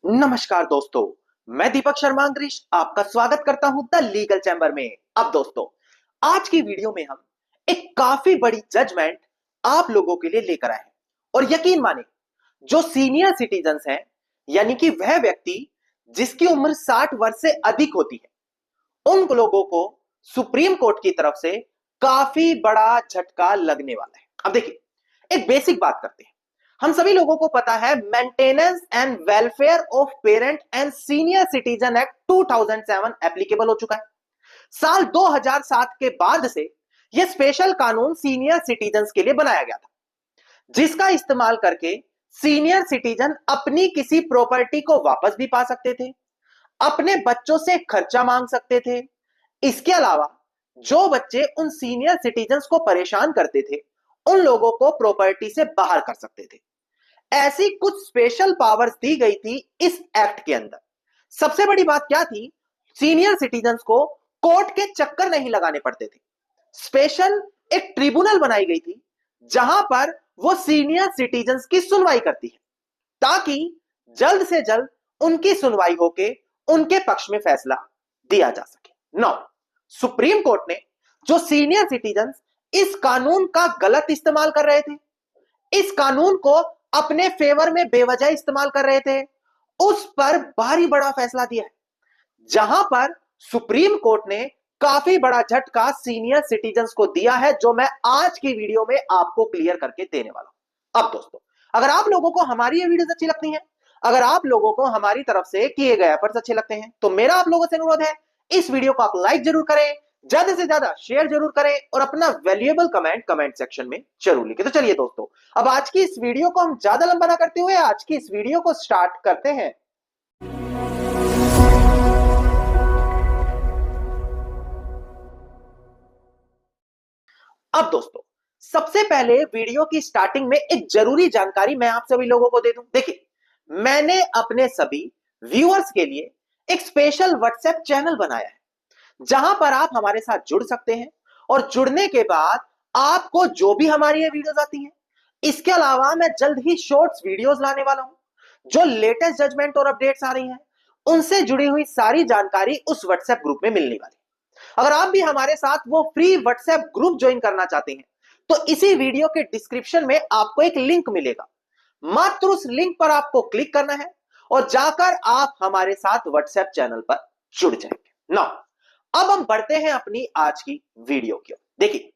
नमस्कार दोस्तों। मैं दीपक शर्मा अंग्रीश आपका स्वागत करता हूं द लीगल चैम्बर में। अब दोस्तों, आज की वीडियो में हम एक काफी बड़ी जजमेंट आप लोगों के लिए लेकर आए हैं। और यकीन माने, जो सीनियर सिटीजन्स हैं, यानी कि वह व्यक्ति जिसकी उम्र 60 वर्ष से अधिक होती है, उन लोगों को सुप्रीम कोर्ट की तरफ से काफी बड़ा झटका लगने वाला है। अब देखिए, एक बेसिक बात करते हैं। हम सभी लोगों को पता है, maintenance and welfare of parent and senior citizen act 2007 applicable हो चुका है। साल 2007 के बाद से यह स्पेशल कानून सीनियर सिटीजन्स के लिए बनाया गया था, जिसका इस्तेमाल करके सीनियर सिटीजन अपनी किसी प्रॉपर्टी को वापस भी पा सकते थे, अपने बच्चों से खर्चा मांग सकते थे। इसके अलावा जो बच्चे उन सीनियर सिटीजन्स को परेशान करते थे, उन लोगों को प्रॉपर्टी से बाहर कर सकते थे। ऐसी कुछ स्पेशल पावर्स दी गई थी इस एक्ट के अंदर। सबसे बड़ी बात क्या थी? सीनियर सिटीजन्स को कोर्ट के चक्कर नहीं लगाने पड़ते थे। स्पेशल एक ट्रिब्यूनल बनाई गई थी जहां पर वो सीनियर सिटीजन्स की सुनवाई करती है, ताकि जल्द से जल्द उनकी सुनवाई होके उनके पक्ष में फैसला दिया जा सके। नौ, सुप्रीम कोर्ट ने जो सीनियर सिटीजन्स इस कानून का गलत इस्तेमाल कर रहे थे, इस कानून को अपने फेवर में बेवजह इस्तेमाल कर रहे थे, उस पर भारी बड़ा फैसला दिया है, जहां पर सुप्रीम कोर्ट ने काफी बड़ा झटका सीनियर सिटीजन्स को दिया है, जो मैं आज की वीडियो में आपको क्लियर करके देने वाला हूं। अब दोस्तों, अगर आप लोगों को हमारी ये वीडियोस अच्छी लगती हैं, अगर आप लोगों को हमारी तरफ से किए गए एफर्ट्स अच्छे लगते हैं, तो मेरा आप लोगों से अनुरोध है, इस वीडियो को आप लाइक जरूर करें, ज्यादा से ज्यादा शेयर जरूर करें और अपना वैल्यूएबल कमेंट सेक्शन में जरूर लिखें। तो चलिए दोस्तों, अब आज की इस वीडियो को हम ज्यादा लंबा ना करते हुए आज की इस वीडियो को स्टार्ट करते हैं। अब दोस्तों, सबसे पहले वीडियो की स्टार्टिंग में एक जरूरी जानकारी मैं आप सभी लोगों को दे दूं। देखिए, मैंने अपने सभी व्यूअर्स के लिए एक स्पेशल व्हाट्सएप चैनल बनाया है, जहां पर आप हमारे साथ जुड़ सकते हैं और जुड़ने के बाद आपको जो भी हमारी ये वीडियोस आती हैं, इसके अलावा मैं जल्द ही शॉर्ट्स वीडियोस लाने वाला हूं, जो लेटेस्ट जजमेंट और अपडेट्स आ रही हैं, उनसे जुड़ी हुई सारी जानकारी उस व्हाट्सएप ग्रुप में मिलने वाली है। अगर आप भी हमारे साथ वो फ्री व्हाट्सएप ग्रुप ज्वाइन करना चाहते हैं, तो इसी वीडियो के डिस्क्रिप्शन में आपको एक लिंक मिलेगा। मात्र उस लिंक पर आपको क्लिक करना है और जाकर आप हमारे साथ व्हाट्सएप चैनल पर जुड़ जाएंगे। नाउ, अब हम बढ़ते हैं अपनी आज की वीडियो की ओर। देखिए,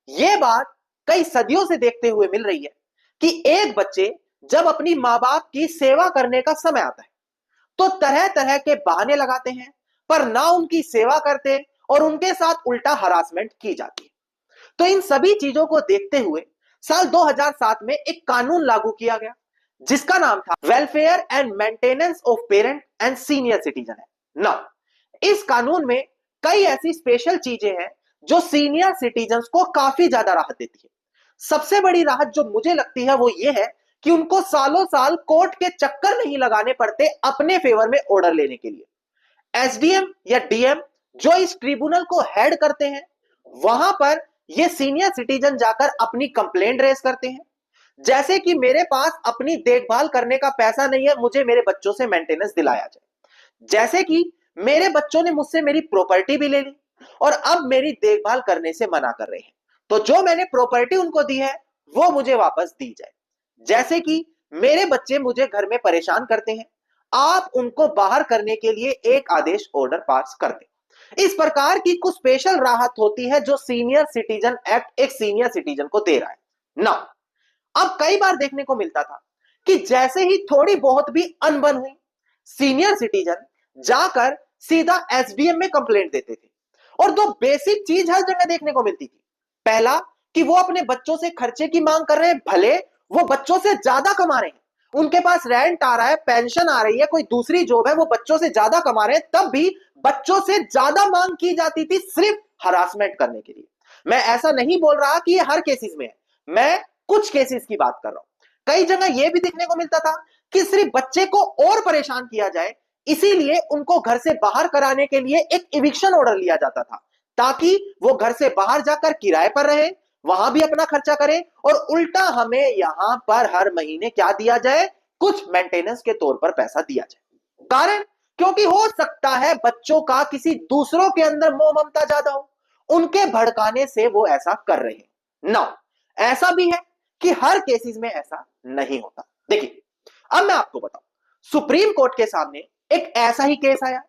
यह बात कई सदियों से देखते हुए मिल रही है कि एक बच्चे जब अपनी मां बाप की सेवा करने का समय आता है, तो तरह तरह के बहाने लगाते हैं, पर ना उनकी सेवा करते और उनके साथ उल्टा हरासमेंट की जाती है। तो इन सभी चीजों को देखते हुए साल 2007 में एक कानून लागू किया गया, जिसका नाम था welfare and maintenance of parent and senior citizen act. Now, इस कानून में कई ऐसी स्पेशल चीजें हैं जो सीनियर सिटीजन्स को काफी ज्यादा राहत देती है। सबसे बड़ी राहत जो मुझे लगती है वो ये है कि उनको सालों साल कोर्ट के चक्कर नहीं लगाने पड़ते अपने फेवर में ऑर्डर लेने के लिए। एसडीएम या डीएम जो इस ट्रिब्यूनल को हेड करते हैं, वहां पर ये सीनियर सिटीजन जाकर अपनी कंप्लेंट रेज करते हैं, जैसे कि मेरे पास अपनी देखभाल करने का पैसा नहीं है, मुझे मेरे बच्चों से मेंटेनेंस दिलाया जाए। जैसे कि मेरे बच्चों ने मुझसे मेरी प्रॉपर्टी भी ले ली और अब मेरी देखभाल करने से मना कर रहे हैं, तो जो मैंने प्रॉपर्टी उनको दी है वो मुझे वापस दी जाए। जैसे कि मेरे बच्चे मुझे घर में परेशान करते हैं, आप उनको बाहर करने के लिए एक आदेश ऑर्डर पास कर दें। इस प्रकार की कुछ स्पेशल राहत होती है जो सीनियर सिटीजन एक्ट एक सीनियर सिटीजन को दे रहा है। नाउ, अब कई बार देखने को मिलता था कि जैसे ही थोड़ी बहुत भी अनबन हुई, सीनियर सिटीजन जाकर सीधा एसडीएम में कंप्लेंट देते थे। और दो बेसिक चीज हर जगह देखने को मिलती थी। पहला, कि वो अपने बच्चों से खर्चे की मांग कर रहे हैं, भले वो बच्चों से ज्यादा कमा रहे हैं, उनके पास रेंट आ रहा है, पेंशन आ रही है, कोई दूसरी जॉब है, वो बच्चों से ज्यादा कमा रहे हैं, तब भी बच्चों से ज्यादा मांग की जाती थी सिर्फ हरासमेंट करने के लिए। मैं ऐसा नहीं बोल रहा कि ये हर केसेस में है, मैं कुछ केसेस की बात कर रहा हूं। कई जगह यह भी देखने को मिलता था कि सिर्फ बच्चे को और परेशान किया जाए, इसीलिए उनको घर से बाहर कराने के लिए एक इविक्शन ऑर्डर लिया जाता था, ताकि वो घर से बाहर जाकर किराए पर रहे, वहां भी अपना खर्चा करें और उल्टा हमें यहां पर हर महीने क्या दिया जाए, कुछ मेंटेनेंस के तौर पर पैसा दिया जाए। कारण क्योंकि हो सकता है बच्चों का किसी दूसरों के अंदर मोह ममता ज्यादा हो, उनके भड़काने से वो ऐसा कर रहे हैं ना। ऐसा भी है कि हर केसेस में ऐसा नहीं होता। देखिए अब मैं आपको बताऊं, सुप्रीम कोर्ट के सामने एक ऐसा ही केस आया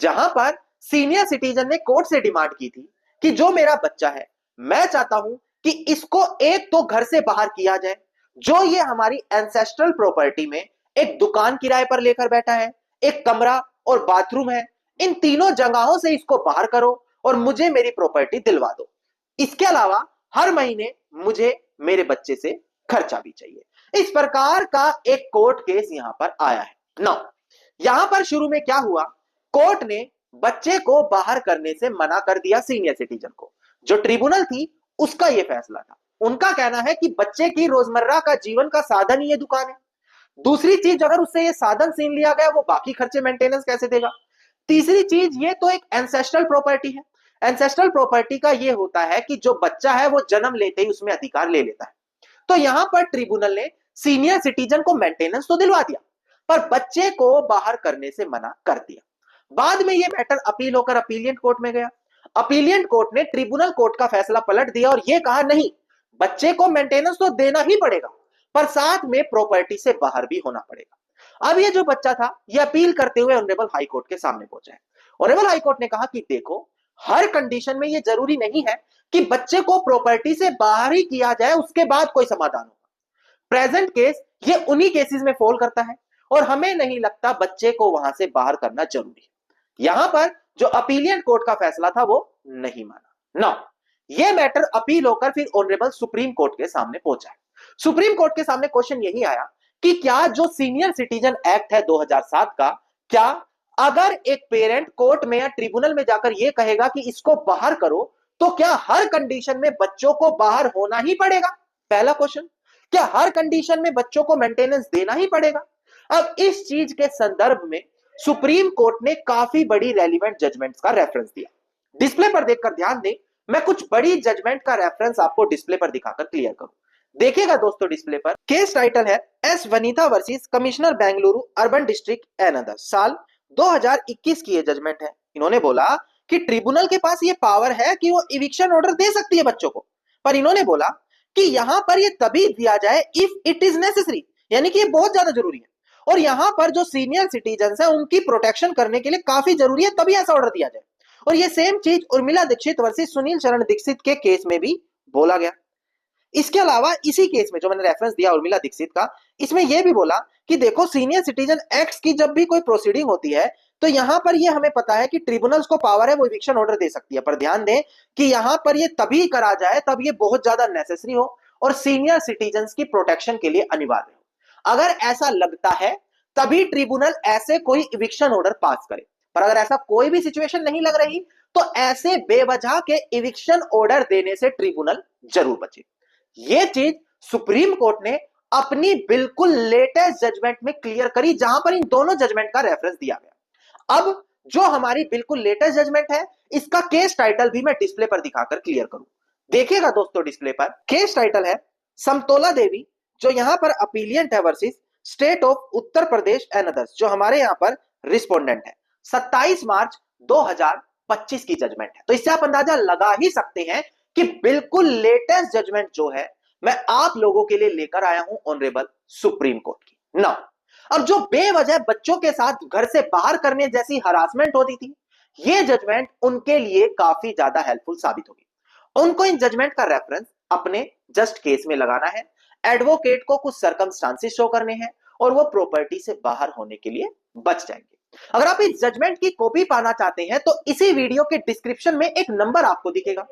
जहां पर सीनियर सिटीजन ने कोर्ट से डिमांड की थी कि जो मेरा बच्चा है, मैं चाहता हूं कि इसको एक तो घर से बाहर किया जाए, जो ये हमारी एंसेस्ट्रल प्रॉपर्टी में एक दुकान किराए पर लेकर बैठा है, एक कमरा और बाथरूम है, इन तीनों जगहों से इसको बाहर करो और मुझे मेरी प्रॉपर्टी दिलवा दो। इसके अलावा हर महीने मुझे मेरे बच्चे से खर्चा भी चाहिए। इस प्रकार का एक कोर्ट केस यहां पर आया है ना। यहां पर शुरू में क्या हुआ, कोर्ट ने बच्चे को बाहर करने से मना कर दिया सीनियर सिटीजन को। जो ट्रिब्यूनल थी उसका यह फैसला था। उनका कहना है कि बच्चे की रोजमर्रा का जीवन का साधन ही ये दुकान है। दूसरी चीज, अगर उससे ये साधन छीन लिया गया, वो बाकी खर्चे मेंटेनेंस कैसे देगा। तीसरी चीज, ये तो एक एंसेस्ट्रल प्रॉपर्टी है। एंसेस्ट्रल प्रॉपर्टी का ये होता है कि जो बच्चा है वो जन्म लेते ही उसमें अधिकार ले लेता है। तो यहां पर ट्रिब्यूनल ने सीनियर सिटीजन को मेंटेनेंस तो दिलवा दिया, पर बच्चे को बाहर करने से मना कर दिया। बाद में यह मैटर अपील होकर अपीलियंट कोर्ट में गया। अपीलियंट कोर्ट ने ट्रिब्यूनल कोर्ट का फैसला पलट दिया और यह कहा नहीं, बच्चे को मेंटेनेंस तो देना ही पड़ेगा, पर साथ में प्रॉपर्टी से बाहर भी होना पड़ेगा। अब ये जो बच्चा था, यह अपील करते हुए ऑनरेबल हाई कोर्ट के सामने पहुंचा है। ऑनरेबल हाई कोर्ट ने कहा कि देखो, हर कंडीशन में यह जरूरी नहीं है कि बच्चे को प्रॉपर्टी से बाहर ही किया जाए, उसके बाद कोई समाधान होगा। प्रेजेंट केस ये उन्हीं केसेस में फॉल करता है और हमें नहीं लगता बच्चे को वहां से बाहर करना जरूरी है। यहां पर जो अपीलियंट कोर्ट का फैसला था वो नहीं माना ना। यह मैटर अपील होकर फिर ऑनरेबल सुप्रीम कोर्ट के सामने पहुंचा है। सुप्रीम कोर्ट के सामने क्वेश्चन यही आया कि क्या जो सीनियर सिटीजन एक्ट है 2007 का, क्या अगर एक पेरेंट कोर्ट में या ट्रिब्यूनल में जाकर यह कहेगा कि इसको बाहर करो, तो क्या हर कंडीशन में बच्चों को बाहर होना ही पड़ेगा। पहला क्वेश्चन, क्या हर कंडीशन में बच्चों को मेंटेनेंस देना ही पड़ेगा। अब इस चीज के संदर्भ में सुप्रीम कोर्ट ने काफी बड़ी रेलिवेंट जजमेंट्स का रेफरेंस दिया। डिस्प्ले पर देखकर ध्यान दें, मैं कुछ बड़ी जजमेंट का रेफरेंस आपको डिस्प्ले पर दिखाकर क्लियर करूं। देखिएगा दोस्तों, डिस्प्ले पर केस टाइटल है S Vanita versus commissioner Bengaluru urban district and others, साल 2021 की ये जजमेंट है। इन्होंने बोला कि ट्रिब्यूनल के पास ये पावर है कि वो इविक्शन ऑर्डर दे सकती है बच्चों को, पर इन्होंने बोला कि यहां पर ये तभी दिया जाए इफ इट इज नेसेसरी, यानी कि ये बहुत ज्यादा जरूरी है और यहां पर जो सीनियर सिटीजन है उनकी प्रोटेक्शन करने के लिए काफी जरूरी है, तभी ऐसा ऑर्डर दिया जाए। और ये सेम चीज उर्मिला दीक्षित वर्सेस सुनील शरण दीक्षित के केस में भी बोला गया। इसके अलावा इसी केस में जो मैंने रेफरेंस दिया उर्मिला दीक्षित का, इसमें यह भी बोला कि देखो, सीनियर सिटीजन एक्ट की जब भी कोई प्रोसीडिंग होती है तो यहां पर यह हमें पता है कि ट्रिब्यूनल्स को पावर है, वो इविक्शन ऑर्डर दे सकती है, पर ध्यान दें कि यहां पर यह तभी करा जाए तब यह बहुत ज्यादा नेसेसरी हो और सीनियर सिटीजन की प्रोटेक्शन के लिए अनिवार्य हो। अगर ऐसा लगता है तभी ट्रिब्यूनल ऐसे कोई इविक्शन ऑर्डर पास करे, पर अगर ऐसा कोई भी सिचुएशन नहीं लग रही तो ऐसे बेवजह के इविक्शन ऑर्डर देने से ट्रिब्यूनल जरूर बचे। यह चीज सुप्रीम कोर्ट ने अपनी बिल्कुल लेटेस्ट जजमेंट में क्लियर करी, जहां पर इन दोनों जजमेंट का रेफरेंस दिया गया। अब जो हमारी बिल्कुल लेटेस्ट जजमेंट है, इसका केस टाइटल भी मैं डिस्प्ले पर दिखाकर क्लियर करूं। देखिएगा दोस्तों, डिस्प्ले पर केस टाइटल है समतोला देवी, जो यहां पर अपीलियंट है, versus state of Uttar Pradesh and others, जो हमारे यहां पर रिस्पोंडेंट है। 27 मार्च 2025 की जजमेंट है। तो इससे आप अंदाजा लगा ही सकते हैं कि बिल्कुल लेटेस्ट जजमेंट जो है मैं आप लोगों के लिए लेकर आया हूं ऑनरेबल सुप्रीम कोर्ट की ना। अब जो बेवजह बच्चों के साथ घर से बाहर करने जैसी हरासमेंट होती थी, यह जजमेंट उनके लिए काफी ज्यादा हेल्पफुल साबित होगी। उनको इन जजमेंट का रेफरेंस अपने जस्ट केस में लगाना है, एडवोकेट को कुछ सर्कमस्टांसेस शो करने हैं और वो प्रॉपर्टी से बाहर होने के लिए बच जाएंगे। अगर आप इस जजमेंट की कॉपी पाना चाहते हैं तो इसी वीडियो के डिस्क्रिप्शन में एक नंबर आपको दिखेगा,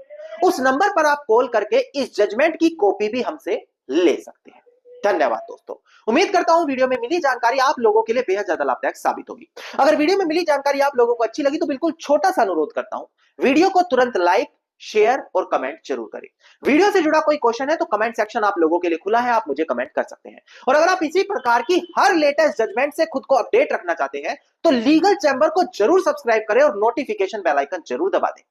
उस नंबर पर आप कॉल करके इस जजमेंट की कॉपी भी हमसे ले सकते हैं। धन्यवाद दोस्तों, उम्मीद करता हूं वीडियो में मिली जानकारी आप लोगों के लिए बेहद ज्यादा लाभदायक साबित होगी। अगर वीडियो में मिली जानकारी आप लोगों को अच्छी लगी तो बिल्कुल छोटा सा अनुरोध करता हूं, वीडियो को तुरंत लाइक, शेयर और कमेंट जरूर करें। वीडियो से जुड़ा कोई क्वेश्चन है तो कमेंट सेक्शन आप लोगों के लिए खुला है, आप मुझे कमेंट कर सकते हैं। और अगर आप इसी प्रकार की हर लेटेस्ट जजमेंट से खुद को अपडेट रखना चाहते हैं तो लीगल चैंबर को जरूर सब्सक्राइब करें और नोटिफिकेशन बेल आइकन जरूर दबा दें।